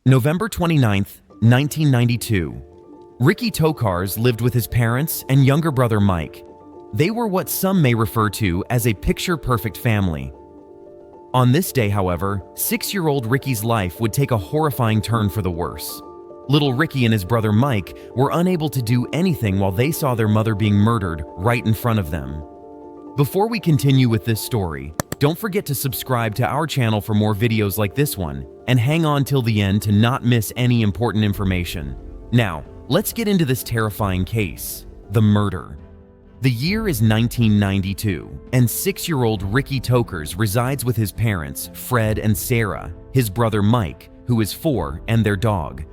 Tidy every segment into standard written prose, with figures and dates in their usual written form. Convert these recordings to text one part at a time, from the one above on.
November 29th, 1992. Ricky Tokars lived with his parents and younger brother Mike. They were what some may refer to as a picture-perfect family. On this day, however, 6-year-old Ricky's life would take a horrifying turn for the worse. Little Ricky and his brother Mike were unable to do anything while they saw their mother being murdered right in front of them. Before we continue with this story, don't forget to subscribe to our channel for more videos like this one, and hang on till the end to not miss any important information. Now, let's get into this terrifying case, the murder. The year is 1992, and 6-year-old Ricky Tokars resides with his parents, Fred and Sarah, his brother Mike, who is 4, and their dog.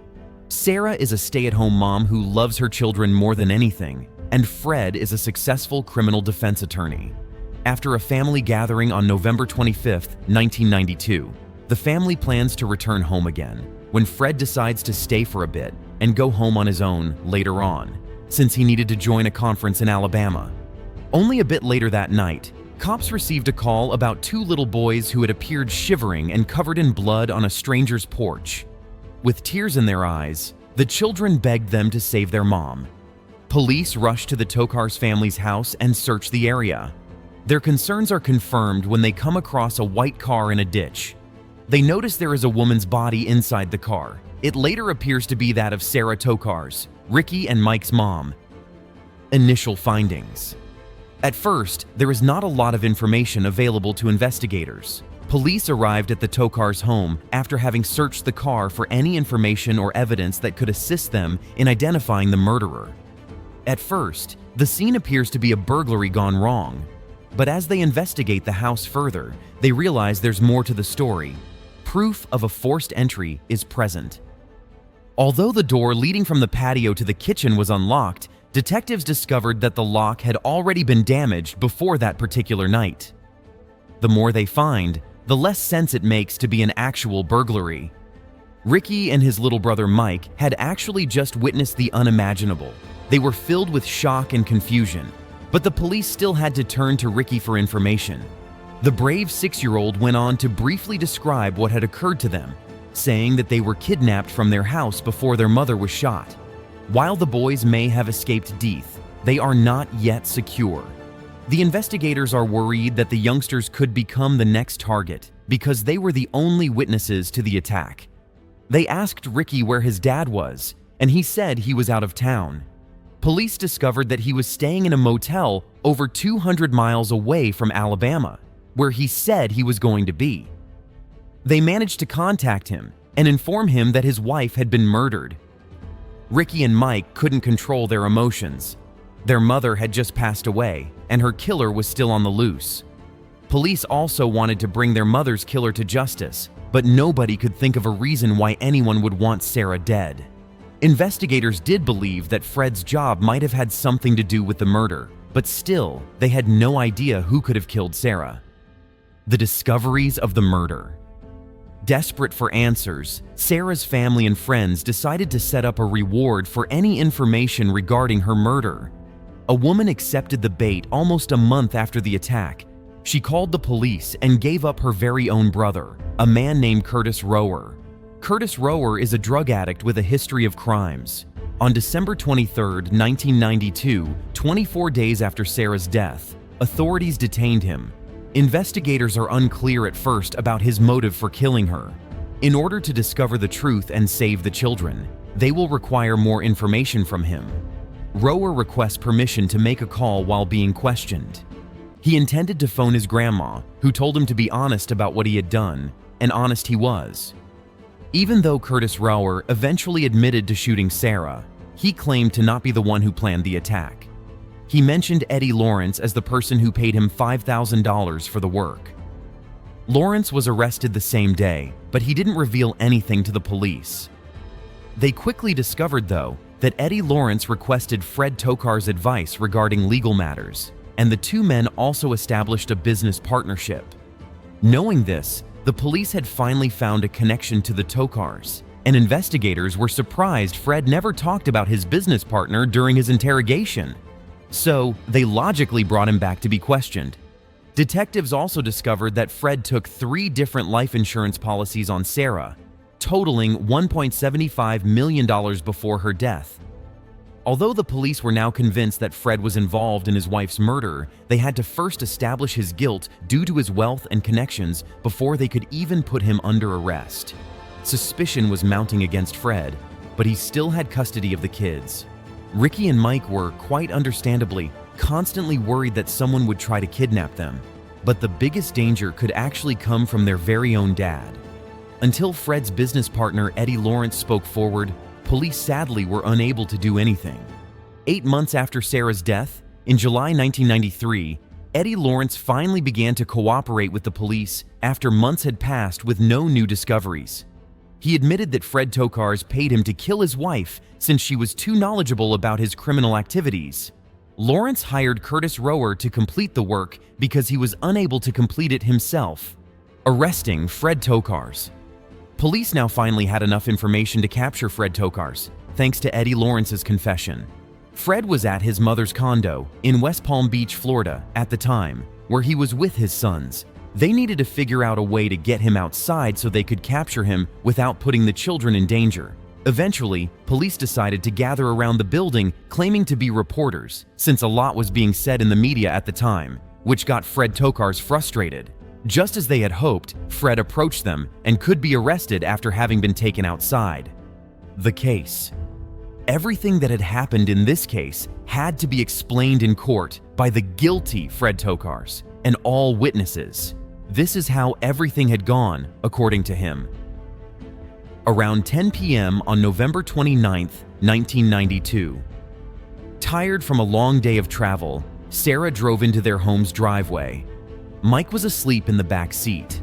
Sarah is a stay-at-home mom who loves her children more than anything, and Fred is a successful criminal defense attorney. After a family gathering on November 25th, 1992, the family plans to return home again, when Fred decides to stay for a bit and go home on his own later on, since he needed to join a conference in Alabama. Only a bit later that night, cops received a call about 2 little boys who had appeared shivering and covered in blood on a stranger's porch. With tears in their eyes, the children begged them to save their mom. Police rushed to the Tokars family's house and searched the area. Their concerns are confirmed when they come across a white car in a ditch. They notice there is a woman's body inside the car. It later appears to be that of Sarah Tokars, Ricky and Mike's mom. Initial findings. At first, there is not a lot of information available to investigators. Police arrived at the Tokars' home after having searched the car for any information or evidence that could assist them in identifying the murderer. At first, the scene appears to be a burglary gone wrong. But as they investigate the house further, they realize there's more to the story. Proof of a forced entry is present. Although the door leading from the patio to the kitchen was unlocked, detectives discovered that the lock had already been damaged before that particular night. The more they find, the less sense it makes to be an actual burglary. Ricky and his little brother Mike had actually just witnessed the unimaginable. They were filled with shock and confusion. But the police still had to turn to Ricky for information. The brave 6-year-old went on to briefly describe what had occurred to them, saying that they were kidnapped from their house before their mother was shot. While the boys may have escaped death, they are not yet secure. The investigators are worried that the youngsters could become the next target because they were the only witnesses to the attack. They asked Ricky where his dad was, and he said he was out of town. Police discovered that he was staying in a motel over 200 miles away from Alabama, where he said he was going to be. They managed to contact him and inform him that his wife had been murdered. Ricky and Mike couldn't control their emotions. Their mother had just passed away, and her killer was still on the loose. Police also wanted to bring their mother's killer to justice, but nobody could think of a reason why anyone would want Sarah dead. Investigators did believe that Fred's job might have had something to do with the murder, but still, they had no idea who could have killed Sarah. The discoveries of the murder. Desperate for answers, Sarah's family and friends decided to set up a reward for any information regarding her murder. A woman accepted the bait almost a month after the attack. She called the police and gave up her very own brother, a man named Curtis Rower. Curtis Rower is a drug addict with a history of crimes. On December 23, 1992, 24 days after Sarah's death, authorities detained him. Investigators are unclear at first about his motive for killing her. In order to discover the truth and save the children, they will require more information from him. Rower requests permission to make a call while being questioned. He intended to phone his grandma, who told him to be honest about what he had done, and honest he was. Even though Curtis Rower eventually admitted to shooting Sarah, he claimed to not be the one who planned the attack. He mentioned Eddie Lawrence as the person who paid him $5,000 for the work. Lawrence was arrested the same day, but he didn't reveal anything to the police. They quickly discovered, though, that Eddie Lawrence requested Fred Tokars' advice regarding legal matters, and the two men also established a business partnership. Knowing this, the police had finally found a connection to the Tokars, and investigators were surprised Fred never talked about his business partner during his interrogation. So, they logically brought him back to be questioned. Detectives also discovered that Fred took 3 different life insurance policies on Sarah. totaling $1.75 million before her death. Although the police were now convinced that Fred was involved in his wife's murder, they had to first establish his guilt due to his wealth and connections before they could even put him under arrest. Suspicion was mounting against Fred, but he still had custody of the kids. Ricky and Mike were, quite understandably, constantly worried that someone would try to kidnap them, but the biggest danger could actually come from their very own dad. Until Fred's business partner Eddie Lawrence spoke forward, police sadly were unable to do anything. 8 months after Sarah's death, in July 1993, Eddie Lawrence finally began to cooperate with the police after months had passed with no new discoveries. He admitted that Fred Tokars paid him to kill his wife since she was too knowledgeable about his criminal activities. Lawrence hired Curtis Rower to complete the work because he was unable to complete it himself, arresting Fred Tokars. Police now finally had enough information to capture Fred Tokars, thanks to Eddie Lawrence's confession. Fred was at his mother's condo in West Palm Beach, Florida, at the time, where he was with his sons. They needed to figure out a way to get him outside so they could capture him without putting the children in danger. Eventually, police decided to gather around the building claiming to be reporters, since a lot was being said in the media at the time, which got Fred Tokars frustrated. Just as they had hoped, Fred approached them and could be arrested after having been taken outside. The case. Everything that had happened in this case had to be explained in court by the guilty Fred Tokars and all witnesses. This is how everything had gone, according to him. Around 10 p.m. on November 29, 1992. Tired from a long day of travel, Sarah drove into their home's driveway. Mike was asleep in the back seat.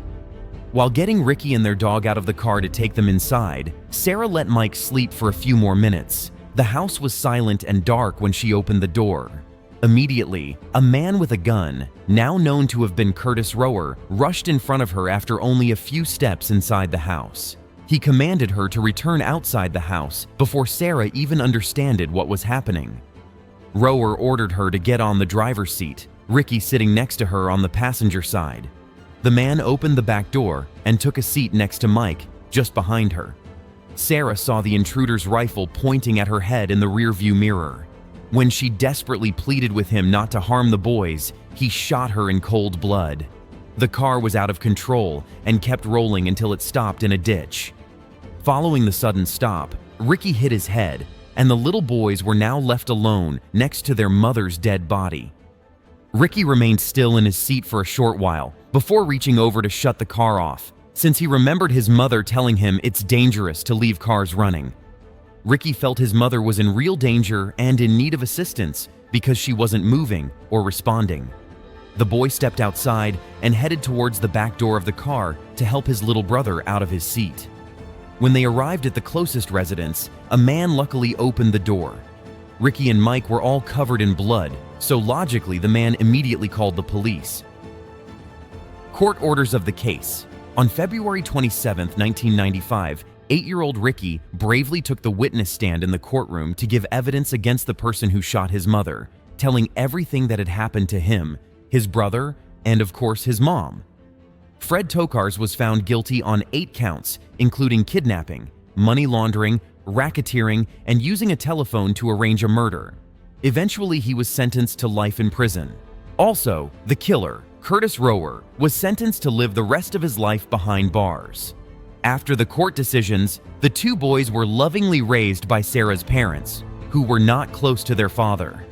While getting Ricky and their dog out of the car to take them inside, Sarah let Mike sleep for a few more minutes. The house was silent and dark when she opened the door. Immediately, a man with a gun, now known to have been Curtis Rower, rushed in front of her after only a few steps inside the house. He commanded her to return outside the house before Sarah even understood what was happening. Rower ordered her to get on the driver's seat, Ricky sitting next to her on the passenger side. The man opened the back door and took a seat next to Mike, just behind her. Sarah saw the intruder's rifle pointing at her head in the rearview mirror. When she desperately pleaded with him not to harm the boys, he shot her in cold blood. The car was out of control and kept rolling until it stopped in a ditch. Following the sudden stop, Ricky hit his head, and the little boys were now left alone next to their mother's dead body. Ricky remained still in his seat for a short while before reaching over to shut the car off, since he remembered his mother telling him it's dangerous to leave cars running. Ricky felt his mother was in real danger and in need of assistance because she wasn't moving or responding. The boy stepped outside and headed towards the back door of the car to help his little brother out of his seat. When they arrived at the closest residence, a man luckily opened the door. Ricky and Mike were all covered in blood, so logically the man immediately called the police. Court orders of the case. On February 27, 1995, 8-year-old Ricky bravely took the witness stand in the courtroom to give evidence against the person who shot his mother, telling everything that had happened to him, his brother, and of course his mom. Fred Tokars was found guilty on 8 counts, including kidnapping, money laundering, racketeering, and using a telephone to arrange a murder. Eventually, he was sentenced to life in prison. Also, the killer, Curtis Rower, was sentenced to live the rest of his life behind bars. After the court decisions, the 2 boys were lovingly raised by Sarah's parents, who were not close to their father.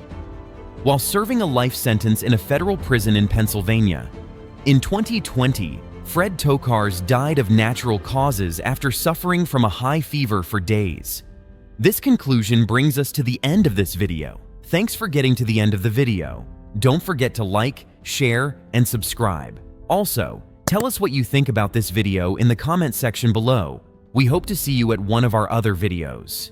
While serving a life sentence in a federal prison in Pennsylvania, in 2020, Fred Tokars died of natural causes after suffering from a high fever for days. This conclusion brings us to the end of this video. Thanks for getting to the end of the video. Don't forget to like, share, and subscribe. Also, tell us what you think about this video in the comment section below. We hope to see you at one of our other videos.